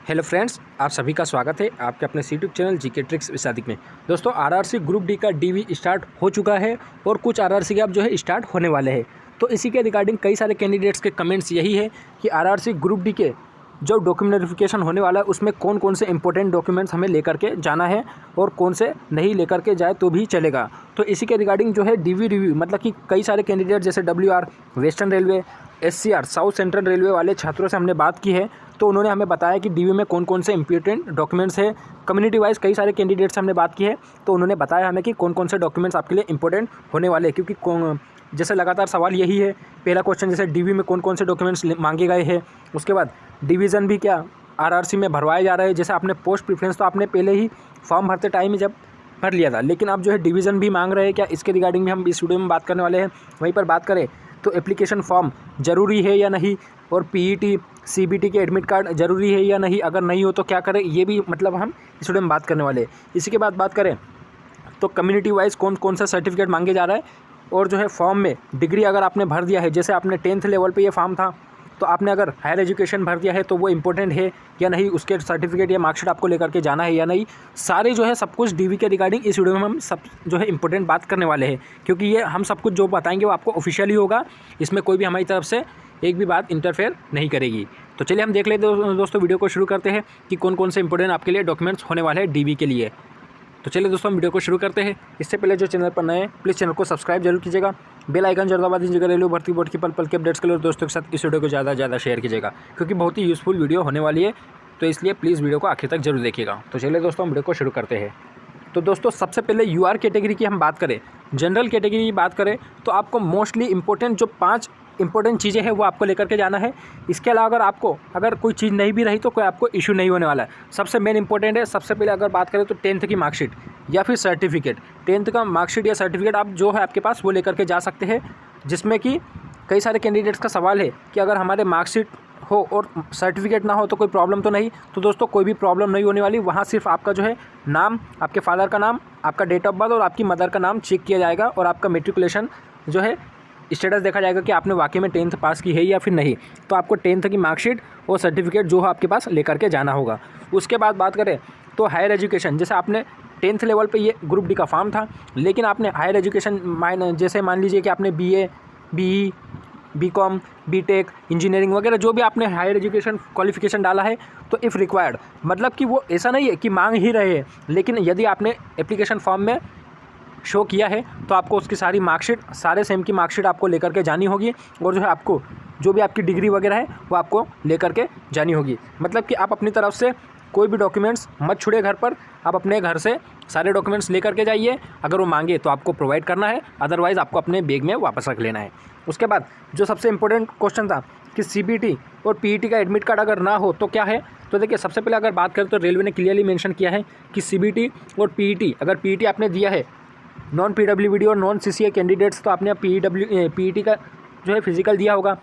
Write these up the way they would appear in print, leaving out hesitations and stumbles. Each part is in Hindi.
हेलो फ्रेंड्स, आप सभी का स्वागत है आपके अपने YouTube channel GK tricks with Sadiq में। दोस्तों, आरआरसी ग्रुप डी का डीवी स्टार्ट हो चुका है और कुछ आरआरसी के अब जो है स्टार्ट होने वाले हैं। तो इसी के रिगार्डिंग कई सारे कैंडिडेट्स के कमेंट्स यही है कि आरआरसी ग्रुप डी के जो डॉक्यूमेंट वेरिफिकेशन होने वाला है उसमें कौन कौन से इंपॉर्टेंट डॉक्यूमेंट्स हमें लेकर के जाना है और कौन से नहीं लेकर के जाए तो भी चलेगा। तो इसी के रिगार्डिंग जो है डीवी रिव्यू मतलब कि कई सारे कैंडिडेट जैसे WR western railway, SCR south central railway वाले छात्रों से हमने बात की है। तो उन्होंने हमें बताया कि डीवी में कौन कौन से इंपॉर्टेंट डॉक्यूमेंट्स है। कम्युनिटी वाइज कई सारे कैंडिडेट से हमने बात की है, तो उन्होंने बताया हमें कि कौन कौन से डॉक्यूमेंट्स आपके लिए इंपॉर्टेंट होने वाले हैं। क्योंकि जैसे लगातार सवाल यही है, पहला क्वेश्चन जैसे डीवी में कौन कौन से डॉक्यूमेंट्स मांगे गए हैं, उसके बाद डिवीज़न भी क्या आरआरसी में भरवाए जा रहे हैं। जैसे आपने पोस्ट प्रेफरेंस तो आपने पहले ही फॉर्म भरते टाइम ही जब भर लिया था, लेकिन अब जो है डिवीज़न भी मांग रहे हैं क्या, इसके रिगार्डिंग भी हम इस वीडियो में बात करने वाले हैं। वहीं पर बात करें तो एप्लीकेशन फॉर्म ज़रूरी है या नहीं, और PET CBT के एडमिट कार्ड ज़रूरी है या नहीं, अगर नहीं हो तो क्या करें, ये भी मतलब हम इस वीडियो में बात करने वाले हैं। इसी के बाद बात करें तो कम्युनिटी वाइज कौन कौन सा सर्टिफिकेट मांगे जा रहा है, और जो है फॉर्म में डिग्री अगर आपने भर दिया है, जैसे आपने 10th लेवल पे ये फॉर्म था, तो आपने अगर हायर एजुकेशन भर दिया है तो वो इंपॉर्टेंट है या नहीं, उसके सर्टिफिकेट या मार्कशीट आपको लेकर के जाना है या नहीं। सारे जो है सब कुछ डीवी के रिगार्डिंग इस वीडियो में हम सब जो है इंपॉर्टेंट बात करने वाले हैं, क्योंकि ये हम सब कुछ जो बताएंगे वो आपको ऑफिशियली होगा। इसमें कोई भी हमारी तरफ से एक भी बात इंटरफेयर नहीं करेगी। तो चलिए हम देख लेते हैं दोस्तों, वीडियो को शुरू करते हैं कि कौन कौन से इंपॉर्टेंट आपके लिए डॉक्यूमेंट्स होने वाले हैं डीवी के लिए। तो चलिए दोस्तों हम वीडियो को शुरू करते हैं। इससे पहले जो चैनल पर नए हैं प्लीज़ चैनल को सब्सक्राइब जरूर कीजिएगा, बेल आइकन जरूर दबा दीजिएगा। रेलवे भर्ती बोर्ड की पल पल के अपडेट्स के लिए दोस्तों के साथ इस वीडियो को ज़्यादा से ज़्यादा शेयर कीजिएगा, क्योंकि बहुत ही यूज़फुल वीडियो होने वाली है। तो इसलिए प्लीज़ वीडियो को आखिर तक जरूर देखिएगा। तो चलिए दोस्तों हम वीडियो को शुरू करते हैं। तो दोस्तों सबसे पहले UR कैटेगरी की हम बात करें, जनरल कैटेगरी की बात करें तो आपको मोस्टली इंपॉर्टेंट जो 5 इंपॉर्टेंट चीज़ें हैं वो आपको लेकर के जाना है। इसके अलावा अगर कोई चीज़ नहीं भी रही तो कोई आपको इशू नहीं होने वाला है। सबसे मेन इंपॉर्टेंट है, सबसे पहले अगर बात करें तो 10th की मार्कशीट या फिर सर्टिफिकेट। 10th का मार्कशीट या सर्टिफिकेट आप जो है आपके पास वो लेकर के जा सकते हैं, जिसमें कि कई सारे कैंडिडेट्स का सवाल है कि अगर हमारे मार्कशीट हो और सर्टिफिकेट ना हो तो कोई प्रॉब्लम तो नहीं। तो दोस्तों कोई भी प्रॉब्लम नहीं होने वाली। वहाँ सिर्फ आपका जो है नाम, आपके फादर का नाम, आपका डेट ऑफ बर्थ और आपकी मदर का नाम चेक किया जाएगा, और आपका मेट्रिकुलेशन जो है स्टेटस देखा जाएगा कि आपने वाकई में 10th पास की है या फिर नहीं। तो आपको 10th की मार्कशीट और सर्टिफिकेट जो है आपके पास लेकर के जाना होगा। उसके बाद बात करें तो हायर एजुकेशन, जैसे आपने 10th लेवल पे ये ग्रुप डी का फॉर्म था, लेकिन आपने हायर एजुकेशन जैसे मान लीजिए कि आपने BA, BE, BCom, BTech, engineering वगैरह जो भी आपने हायर एजुकेशन क्वालिफिकेशन डाला है, तो इफ़ रिक्वायर्ड मतलब कि वो ऐसा नहीं है कि मांग ही रहे हैं, लेकिन यदि आपने एप्लीकेशन फॉर्म में शो किया है तो आपको उसकी सारी मार्कशीट, सारे सेम की मार्कशीट आपको लेकर के जानी होगी, और जो है आपको जो भी आपकी डिग्री वगैरह है वो आपको लेकर के जानी होगी। मतलब कि आप अपनी तरफ से कोई भी डॉक्यूमेंट्स मत छोड़िए घर पर, आप अपने घर से सारे डॉक्यूमेंट्स लेकर के जाइए। अगर वो मांगे तो आपको प्रोवाइड करना है, अदरवाइज़ आपको अपने बैग में वापस रख लेना है। उसके बाद जो सबसे इंपॉर्टेंट क्वेश्चन था कि CBT और PET का एडमिट कार्ड अगर ना हो तो क्या है। तो देखिए सबसे पहले अगर बात करें तो रेलवे ने क्लियरली मेंशन किया है कि CBT और PET, अगर PET आपने दिया है नॉन PWBD और नॉन CCA कैंडिडेट्स, तो आपने PET का जो है फिजिकल दिया होगा।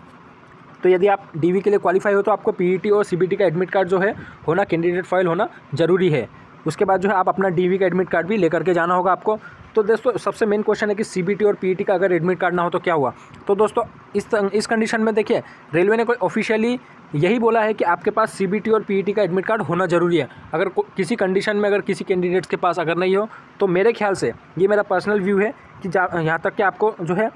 तो यदि आप डीवी के लिए क्वालिफाई हो तो आपको PET और CBT का एडमिट कार्ड जो है होना, कैंडिडेट फाइल होना ज़रूरी है। उसके बाद जो है आप अपना डीवी का एडमिट कार्ड भी लेकर के जाना होगा आपको। तो दोस्तों सबसे मेन क्वेश्चन है कि CBT और PET का अगर एडमिट कार्ड ना हो तो क्या हुआ। तो दोस्तों इस कंडीशन में देखिए रेलवे ने कोई ऑफिशियली यही बोला है कि आपके पास CBT और PET का एडमिट कार्ड होना ज़रूरी है। अगर किसी कंडीशन में अगर किसी कैंडिडेट्स के पास अगर नहीं हो तो मेरे ख्याल से, ये मेरा पर्सनल व्यू है कि यहाँ तक कि आपको जो है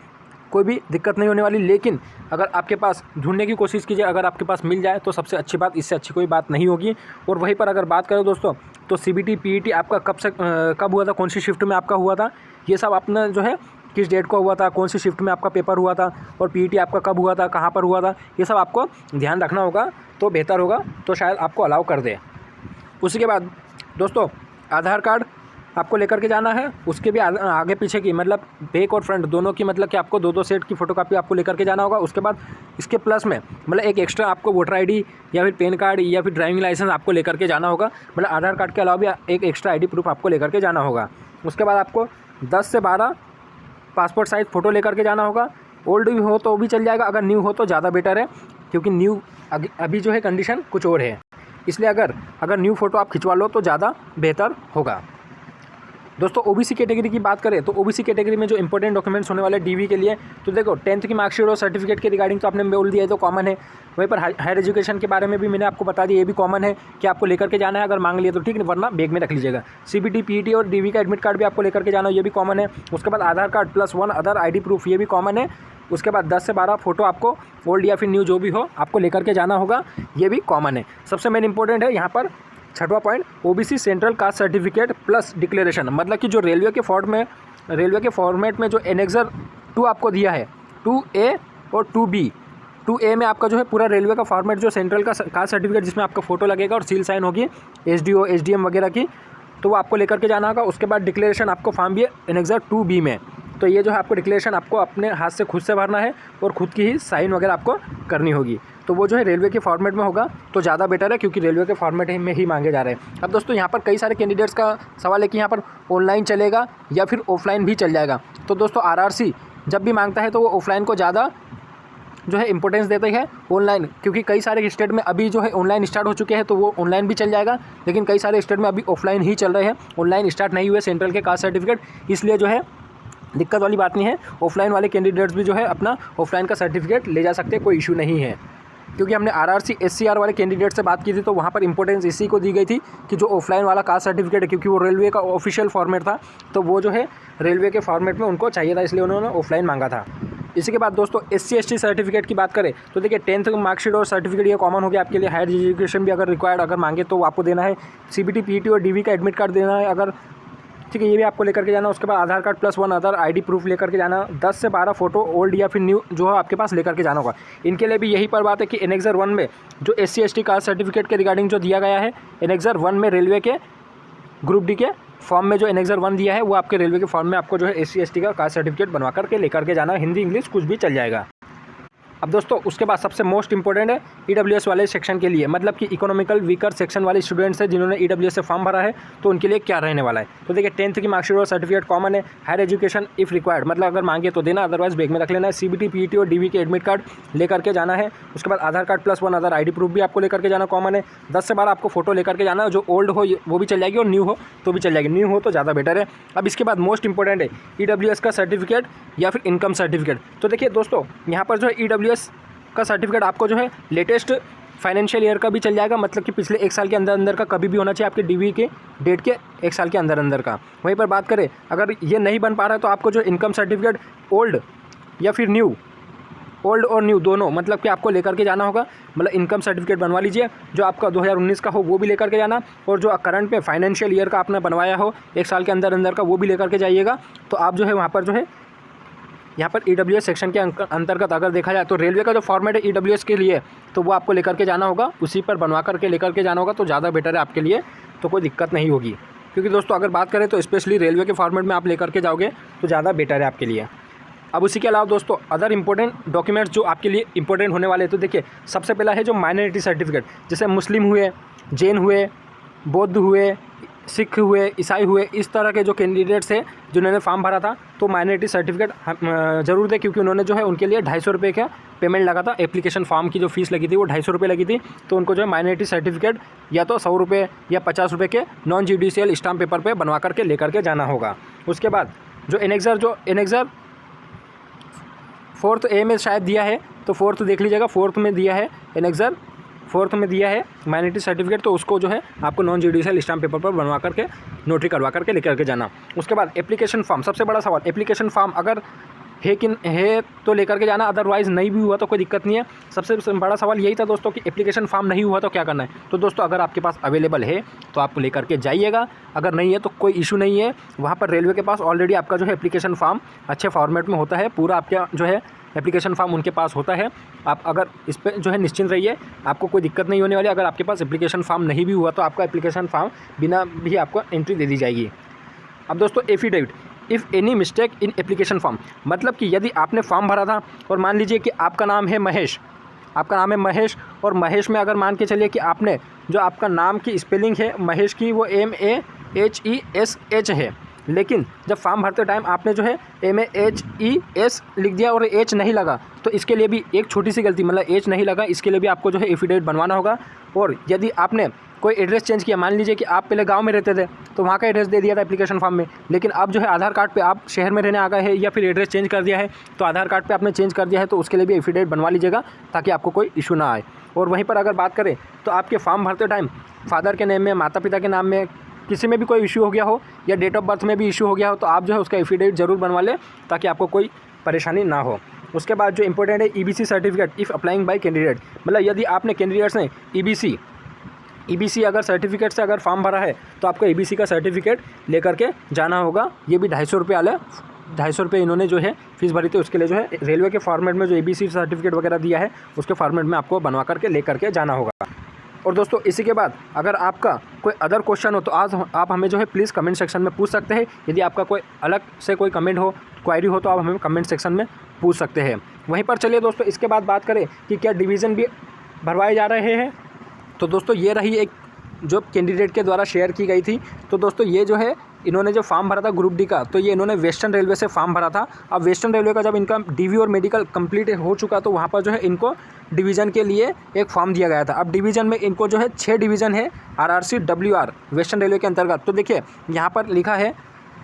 कोई भी दिक्कत नहीं होने वाली। लेकिन अगर आपके पास ढूंढने की कोशिश कीजिए, अगर आपके पास मिल जाए तो सबसे अच्छी बात, इससे अच्छी कोई बात नहीं होगी। और वहीं पर अगर बात करें दोस्तों तो CBT PET आपका कब हुआ था, कौन सी शिफ्ट में आपका हुआ था, ये सब आपने जो है किस डेट को हुआ था, कौन सी शिफ्ट में आपका पेपर हुआ था, और PET आपका कब हुआ था, कहाँ पर हुआ था, ये सब आपको ध्यान रखना होगा तो बेहतर होगा, तो शायद आपको अलाउ कर दे। उसी के बाद दोस्तों आधार कार्ड आपको लेकर के जाना है, उसके भी आगे पीछे की मतलब बैक और फ्रंट दोनों की, मतलब कि आपको 2-2 सेट की फ़ोटोकॉपी आपको लेकर के जाना होगा। उसके बाद इसके प्लस में मतलब एक एक्स्ट्रा आपको वोटर ID या फिर पैन कार्ड या फिर ड्राइविंग लाइसेंस आपको लेकर के जाना होगा। मतलब आधार कार्ड के अलावा भी एक एक्स्ट्रा ID प्रूफ आपको लेकर के जाना होगा। उसके बाद आपको 10 से 12 पासपोर्ट साइज़ फ़ोटो लेकर के जाना होगा। ओल्ड भी हो तो भी चल जाएगा, अगर न्यू हो तो ज़्यादा बेटर है, क्योंकि न्यू अभी जो है कंडीशन कुछ और है, इसलिए अगर न्यू फ़ोटो आप खिंचवा लो तो ज़्यादा बेहतर होगा। दोस्तों ओबीसी कैटेगरी की बात करें तो ओबीसी कैटेगरी में जो इंपॉर्टेंट डॉक्यूमेंट्स होने वाले डीवी के लिए, तो देखो 10th की मार्कशीट और सर्टिफिकेट के रिगार्डिंग तो आपने बोल दिया है, तो कॉमन है। वहीं पर हायर एजुकेशन के बारे में भी मैंने आपको बता दिया, ये भी कॉमन है कि आपको लेकर के जाना है, अगर मांग लिया तो ठीक, वरना बैग में रख लीजिएगा। सीबीटी पीईटी और डीवी का एडमिट कार्ड भी आपको लेकर के जाना, ये भी कॉमन है। उसके बाद आधार कार्ड +1 अदर आईडी प्रूफ, ये भी कॉमन है। उसके बाद 10 से 12 फोटो आपको ओल्ड या फिर न्यू जो भी हो आपको लेकर के जाना होगा, ये भी कॉमन है। सबसे मेन इंपॉर्टेंट है यहाँ पर 6वां point, OBC central caste certificate plus declaration, मतलब कि जो रेलवे के फॉर्मेट में जो एनेक्सर 2 आपको दिया है, 2A और 2B। 2A में आपका जो है पूरा रेलवे का फॉर्मेट जो सेंट्रल का कास्ट सर्टिफिकेट जिसमें आपका फोटो लगेगा और सील साइन होगी SDO SDM वगैरह की, तो वो आपको लेकर के जाना होगा। उसके बाद डिक्लेरेशन आपको फॉर्म भी है एनेक्सर 2B में, तो ये जो है आपको डिक्लेरेशन आपको अपने हाथ से खुद से भरना है और खुद की ही साइन वगैरह आपको करनी होगी। तो वो जो है रेलवे के फॉर्मेट में होगा तो ज़्यादा बेटर है, क्योंकि रेलवे के फॉर्मेट में ही मांगे जा रहे हैं। अब दोस्तों यहाँ पर कई सारे कैंडिडेट्स का सवाल है कि यहाँ पर ऑनलाइन चलेगा या फिर ऑफलाइन भी चल जाएगा। तो दोस्तों आरआरसी जब भी मांगता है तो वो ऑफलाइन को ज़्यादा जो है इंपॉर्टेंस देते हैं ऑनलाइन, क्योंकि कई सारे स्टेट में अभी जो है ऑनलाइन स्टार्ट हो चुके हैं, तो वो ऑनलाइन भी चल जाएगा। लेकिन कई सारे स्टेट में अभी ऑफलाइन ही चल रहे हैं, ऑनलाइन स्टार्ट नहीं हुए सेंट्रल के कास्ट सर्टिफिकेट, इसलिए जो है दिक्कत वाली बात नहीं है। ऑफलाइन वाले कैंडिडेट्स भी जो है अपना ऑफलाइन का सर्टिफिकेट ले जा सकते हैं, कोई इशू नहीं है। क्योंकि हमने आरआरसी SCR वाले कैंडिडेट से बात की थी, तो वहाँ पर इंपॉर्टेंस इसी को दी गई थी कि जो ऑफलाइन वाला कास्ट सर्टिफिकेट है, क्योंकि वो रेलवे का ऑफिशियल फॉर्मेट था, तो वो जो है रेलवे के फॉर्मेट में उनको चाहिए था, इसलिए उन्होंने ऑफलाइन मांगा था। इसी के बाद दोस्तों SC ST सर्टिफिकेट की बात करें तो देखिए 10th मार्कशीट और सर्टिफिकेट ये कॉमन हो गया आपके लिए। हायर एजुकेशन भी अगर रिक्वायर्ड अगर मांगे तो आपको देना है। CBT PET और DV का एडमिट कार्ड देना है अगर, ठीक है, ये भी आपको लेकर के जाना। उसके बाद आधार कार्ड +1 अदर आईडी प्रूफ लेकर के जाना। 10 से 12 फोटो ओल्ड या फिर न्यू जो है आपके पास लेकर के जाना होगा। इनके लिए भी यही पर बात है कि एनेक्सर 1 में जो SC ST कास्ट सर्टिफिकेट के रिगार्डिंग जो दिया गया है, एनेक्सर 1 में रेलवे के ग्रुप डी के फॉर्म में जो एनेक्सर 1 दिया है, वो आपके रेलवे के फॉर्म में आपको जो है SC ST का कास्ट सर्टिफिकेट बनवा करके लेकर के जाना। हिंदी इंग्लिश कुछ भी चल जाएगा। अब दोस्तों उसके बाद सबसे मोस्ट इंपॉर्टेंट है EWS वाले सेक्शन के लिए, मतलब कि इकोनॉमिकल वीकर सेक्शन वाले स्टूडेंट्स हैं जिन्होंने EWS से फॉर्म भरा है, तो उनके लिए क्या रहने वाला है। तो देखिए 10th की मार्कशीट और सर्टिफिकेट कॉमन है। हायर एजुकेशन इफ़ रिक्वायर्ड, मतलब अगर मांगे तो देना, अदरवाइज बैग में रख लेना है। CBT PET और DV के एडमिट कार्ड लेकर के जाना है। उसके बाद आधार कार्ड +1 अदर आईडी प्रूफ भी आपको लेकर के जाना कॉमन है। 10 से 12 आपको फोटो लेकर के जाना है, जो ओल्ड हो वो भी चल जाएगी और न्यू हो तो भी चल जाएगी। न्यू हो तो ज़्यादा बेटर है। अब इसके बाद मोस्ट इंपॉर्टेंट है EWS का सर्टिफिकेट या फिर इनकम सर्टिफिकेट। तो देखिए दोस्तों यहाँ पर जो है EWS का सर्टिफिकेट आपको जो है लेटेस्ट फाइनेंशियल ईयर का भी चल जाएगा, मतलब कि पिछले 1 साल के अंदर अंदर का कभी भी होना चाहिए आपके DV के डेट के 1 साल के अंदर अंदर का। वहीं पर बात करें अगर ये नहीं बन पा रहा है तो आपको जो इनकम सर्टिफिकेट ओल्ड या फिर न्यू, ओल्ड और न्यू दोनों, मतलब कि आपको लेकर के जाना होगा। मतलब इनकम सर्टिफिकेट बनवा लीजिए, जो आपका 2019 का हो वो भी लेकर के जाना, और जो करंट पे फाइनेंशियल ईयर का आपने बनवाया हो 1 साल के अंदर अंदर का वो भी लेकर के जाइएगा। तो आप जो है वहाँ पर जो है यहाँ पर EWS सेक्शन के अंतर्गत अगर देखा जाए तो रेलवे का जो फॉर्मेट है EWS के लिए, तो वो आपको लेकर के जाना होगा, उसी पर बनवा करके लेकर के जाना होगा, तो ज़्यादा बेटर है आपके लिए, तो कोई दिक्कत नहीं होगी। क्योंकि दोस्तों अगर बात करें तो स्पेशली रेलवे के फॉर्मेट में आप लेकर के जाओगे तो ज़्यादा बेटर है आपके लिए। अब उसी के अलावा दोस्तों अदर इंपॉर्टेंट डॉक्यूमेंट्स जो आपके लिए इंपॉर्टेंट होने वाले हैं, तो देखिए सबसे पहला है जो माइनॉरिटी सर्टिफिकेट, जैसे मुस्लिम हुए, जैन हुए, बौद्ध हुए, सिख हुए, ईसाई हुए, इस तरह के जो कैंडिडेट्स हैं जिन्होंने फॉर्म भरा था, तो माइनॉरिटी सर्टिफिकेट ज़रूर दें, क्योंकि उन्होंने जो है उनके लिए 250 रुपये का पेमेंट लगा था। एप्लीकेशन फॉर्म की जो फीस लगी थी वो 250 रुपये लगी थी, तो उनको जो है माइनॉरिटी सर्टिफिकेट या तो 100 रुपये या 50 रुपये के नॉन जुडिशियल स्टाम्प पेपर पर बनवा करके लेकर के जाना होगा। उसके बाद जो एनेक्सर 4th A में शायद दिया है, तो 4th देख लीजिएगा, 4th में दिया है एनेक्सर, 4th में दिया है माइनॉरिटी सर्टिफिकेट, तो उसको जो है आपको नॉन जुडिशियल स्टाम्प पेपर पर बनवा करके नोटरी करवा करके लेकर के जाना। उसके बाद एप्लीकेशन फॉर्म, सबसे बड़ा सवाल, एप्लीकेशन फॉर्म अगर है तो लेकर के जाना, अदरवाइज़ नहीं भी हुआ तो कोई दिक्कत नहीं है। सबसे बड़ा सवाल यही था दोस्तों कि एप्लीकेशन फॉर्म नहीं हुआ तो क्या करना है। तो दोस्तों अगर आपके पास अवेलेबल है तो आप लेकर के जाइएगा, अगर नहीं है तो कोई इशू नहीं है। वहाँ पर रेलवे के पास ऑलरेडी आपका जो है एप्लीकेशन फॉर्म अच्छे फॉर्मेट में होता है, पूरा आपका जो है एप्लीकेशन फॉर्म उनके पास होता है। आप अगर इस पर जो है निश्चिंत रहिए, आपको कोई दिक्कत नहीं होने वाली। अगर आपके पास एप्लीकेशन फॉर्म नहीं भी हुआ तो आपका एप्लीकेशन फॉर्म बिना भी आपको एंट्री दे दी जाएगी। अब दोस्तों affidavit, if any mistake in application form, मतलब कि यदि आपने फॉर्म भरा था और मान लीजिए कि आपका नाम है महेश, और महेश में अगर मान के चलिए कि आपने जो आपका नाम की स्पेलिंग है महेश की वो MAHESH है, लेकिन जब फॉर्म भरते टाइम आपने जो है MAHES लिख दिया और H नहीं लगा, तो इसके लिए भी एक छोटी सी गलती, मतलब H नहीं लगा, इसके लिए भी आपको जो है एफिडेविट बनवाना होगा। और यदि आपने कोई एड्रेस चेंज किया, मान लीजिए कि आप पहले गांव में रहते थे तो वहाँ का एड्रेस दे दिया था एप्लीकेशन फॉर्म में, लेकिन अब जो है आधार कार्ड पे आप शहर में रहने आ गए हैं या फिर एड्रेस चेंज कर दिया है, तो आधार कार्ड पे आपने चेंज कर दिया है तो उसके लिए भी एफिडेविट बनवा लीजिएगा ताकि आपको कोई इशू ना आए। और वहीं पर अगर बात करें तो आपके फॉर्म भरते टाइम फादर के नेम में, माता पिता के नाम में किसी में भी कोई इशू हो गया हो या डेट ऑफ बर्थ में भी इशू हो गया हो तो आप जो है उसका एफिडेविट ज़रूर बनवा लें ताकि आपको कोई परेशानी ना हो। उसके बाद जो इंपॉर्टेंट है EBC certificate if applying bye candidate, मतलब यदि आपने कैंडिडेट्स ने ईबीसी अगर सर्टिफिकेट से अगर फॉर्म भरा है तो आपको ईबीसी का सर्टिफिकेट लेकर के जाना होगा। ये भी 250 रुपये वाला, 250 रुपये इन्होंने जो है फीस भरी थी, उसके लिए जो है रेलवे के फॉर्मेट में जो ईबीसी सर्टिफिकेट वगैरह दिया है उसके फॉर्मेट में आपको बनवा करके ले करके जाना होगा। और दोस्तों इसी के बाद अगर आपका कोई अदर क्वेश्चन हो तो आज आप हमें जो है प्लीज़ कमेंट सेक्शन में पूछ सकते हैं। यदि आपका कोई अलग से कोई कमेंट हो, क्वायरी हो तो आप हमें कमेंट सेक्शन में पूछ सकते हैं। वहीं पर चलिए दोस्तों इसके बाद बात करें कि क्या डिवीज़न भी भरवाए जा रहे हैं। तो दोस्तों ये रही एक जो कैंडिडेट के द्वारा शेयर की गई थी। तो दोस्तों ये जो है इन्होंने जो फॉर्म भरा था ग्रुप डी का, तो ये इन्होंने वेस्टर्न रेलवे से फॉर्म भरा था। अब वेस्टर्न रेलवे का जब इनका डीवी और मेडिकल कंप्लीट हो चुका तो वहाँ पर जो है इनको डिवीज़न के लिए एक फॉर्म दिया गया था। अब डिवीज़न में इनको जो है 6 डिवीज़न है आरआरसी डब्ल्यूआर वेस्टर्न रेलवे के अंतर्गत। तो देखिए यहाँ पर लिखा है,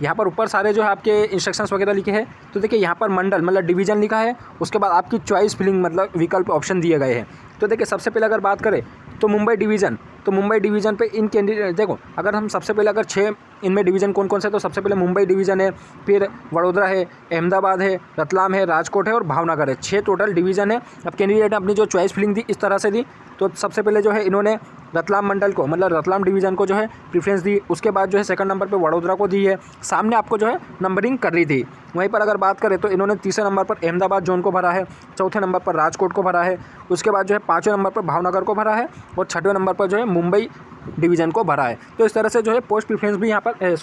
यहाँ पर ऊपर सारे जो है आपके इंस्ट्रक्शंस वगैरह लिखे हैं। तो देखिए यहाँ पर मंडल मतलब डिवीज़न लिखा है, उसके बाद आपकी चॉइस फिलिंग मतलब विकल्प ऑप्शन दिए गए हैं। तो देखिए सबसे पहले अगर बात करें तो मुंबई डिवीज़न, तो मुंबई डिवीज़न पे इन कैंडिडेट देखो, अगर हम सबसे पहले अगर 6 इनमें डिवीज़न कौन कौन से, तो सबसे पहले मुंबई डिवीज़न है, फिर वडोदरा है, अहमदाबाद है, रतलाम है, राजकोट है और भावनगर है। 6 टोटल डिवीज़न है। अब कैंडिडेट ने अपनी जो चॉइस फिलिंग दी इस तरह से दी। तो सबसे पहले जो है इन्होंने रतलाम मंडल को मतलब रतलाम डिवीज़न को जो है प्रीफ्रेंस दी। उसके बाद जो है सेकंड नंबर पे वडोदरा को दी है। सामने आपको जो है नंबरिंग कर रही थी। वहीं पर अगर बात करें तो इन्होंने तीसरे नंबर पर अहमदाबाद जोन को भरा है, चौथे नंबर पर राजकोट को भरा है, उसके बाद जो है 5वें नंबर पर भावनगर को भरा है और 6वें नंबर पर जो है मुंबई डिवीज़न को भरा है। तो इस तरह से जो है पोस्ट प्रीफ्रेंस भी यहाँ पर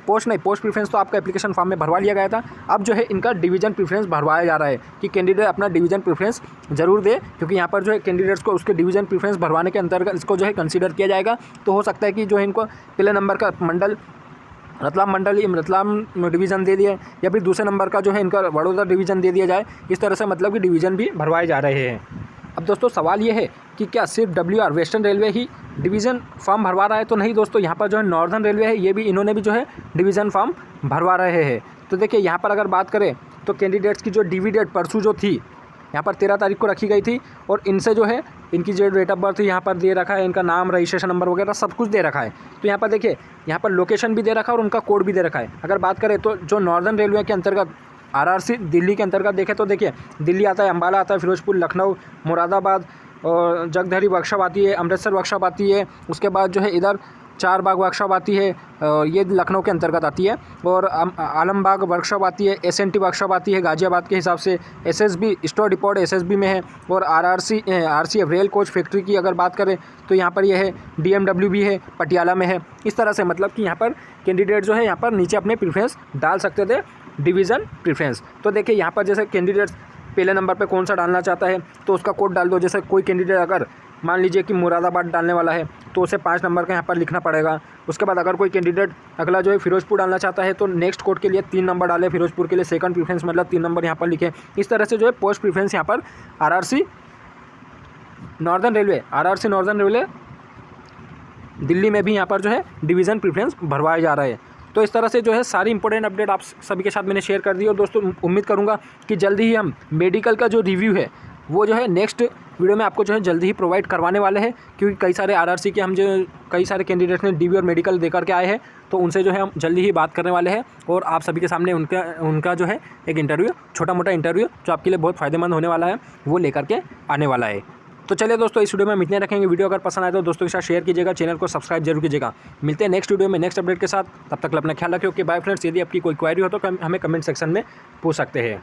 पोस्ट प्रीफ्रेंस तो आपका एप्लीकेशन फॉर्म में भरवा लिया गया था। अब जो है इनका डिवीज़न प्रीफ्रेंस भरवाया जा रहा है कि कैंडिडेट अपना डिवीज़न प्रीफ्रेंस जरूर दे, क्योंकि यहाँ पर जो है कैंडिडेट्स को उसके डिवीज़न प्रीफ्रेंस भरवाने के अंतर्गत इसको जो है कंसीडर किया जाएगा। तो हो सकता है कि जो है इनको पहले नंबर का मंडल रतलाम डिवीज़न दे दिए या फिर दूसरे नंबर का जो है इनका वडोदरा डिवीज़न दे दिया जाए। इस तरह से मतलब कि डिवीज़न भी भरवाए जा रहे हैं। अब दोस्तों सवाल ये है कि क्या सिर्फ डब्ल्यूआर वेस्टर्न रेलवे ही डिवीज़न फॉर्म भरवा रहा है, तो नहीं दोस्तों, यहाँ पर जो है नॉर्दर्न रेलवे है ये भी इन्होंने भी जो है डिवीज़न फॉर्म भरवा रहे हैं। तो देखिए यहाँ पर अगर बात करें तो कैंडिडेट्स की जो डीवी डेट परसों जो थी यहाँ पर 13 तारीख को रखी गई थी और इनसे जो है इनकी जो डेट ऑफ बर्थ यहाँ पर दे रखा है, इनका नाम, रजिस्ट्रेशन नंबर वगैरह सब कुछ दे रखा है। तो यहाँ पर देखिए यहाँ पर लोकेशन भी दे रखा है और उनका कोड भी दे रखा है। अगर बात करें तो जो नॉर्दर्न रेलवे के अंतर्गत आरआरसी दिल्ली के अंतर्गत देखें तो देखिए दिल्ली आता है, अम्बाला आता है, फिरोजपुर, लखनऊ, मुरादाबाद और जगधरी वर्कशॉप आती है, अमृतसर वर्कशॉप आती है। उसके बाद जो है इधर चारबाग वर्कशॉप आती है, ये लखनऊ के अंतर्गत आती है, और आलमबाग वर्कशॉप आती है, एसएनटी वर्कशॉप आती है गाज़ियाबाद के हिसाब से, एसएसबी स्टोर डिपोट एसएसबी में है, और आरसीएफ रेल कोच फैक्ट्री की अगर बात करें तो यहाँ पर यह है, डीएमडब्ल्यू भी है, पटियाला में है। इस तरह से मतलब कि यहाँ पर कैंडिडेट जो है यहाँ पर नीचे अपने प्रीफ्रेंस डाल सकते थे, डिवीज़न प्रीफ्रेंस। तो देखिए यहाँ पर जैसे कैंडिडेट पहले नंबर पे कौन सा डालना चाहता है तो उसका कोड डाल दो। जैसे कोई कैंडिडेट अगर मान लीजिए कि मुरादाबाद डालने वाला है तो उसे 5 नंबर का यहाँ पर लिखना पड़ेगा। उसके बाद अगर कोई कैंडिडेट अगला जो है फिरोजपुर डालना चाहता है तो नेक्स्ट कोड के लिए 3 नंबर डाले, फिरोजपुर के लिए सेकंड प्रीफ्रेंस मतलब 3 नंबर यहाँ पर लिखे। इस तरह से जो है पोस्ट प्रीफ्रेंस यहाँ पर आरआरसी नॉर्दर्न रेलवे दिल्ली में भी यहाँ पर जो है डिवीज़न प्रीफ्रेंस भरवाए जा रहे हैं। तो इस तरह से जो है सारी इंपॉर्टेंट अपडेट आप सभी के साथ मैंने शेयर कर दी। और दोस्तों उम्मीद करूँगा कि जल्दी ही हम मेडिकल का जो रिव्यू है वो जो है नेक्स्ट वीडियो में आपको जो है जल्दी ही प्रोवाइड करवाने वाले हैं, क्योंकि कई सारे आरआरसी के हम जो कई सारे कैंडिडेट्स ने डीवी और मेडिकल देकर के आए हैं, तो उनसे जो है हम जल्दी ही बात करने वाले हैं और आप सभी के सामने उनका जो है एक इंटरव्यू, छोटा मोटा इंटरव्यू जो आपके लिए बहुत फ़ायदेमंद होने वाला है वो लेकर के आने वाला है। तो चलिए दोस्तों इस वीडियो में हम इतने रखेंगे। वीडियो अगर पसंद आए तो दोस्तों के साथ शेयर कीजिएगा, चैनल को सब्सक्राइब जरूर कीजिएगा। मिलते हैं नेक्स्ट वीडियो में नेक्स्ट अपडेट के साथ, तब तक अपना ख्याल रखिए। Okay bye friends. यदि आपकी कोई क्वेरी हो तो हमें कमेंट सेक्शन में पूछ सकते हैं।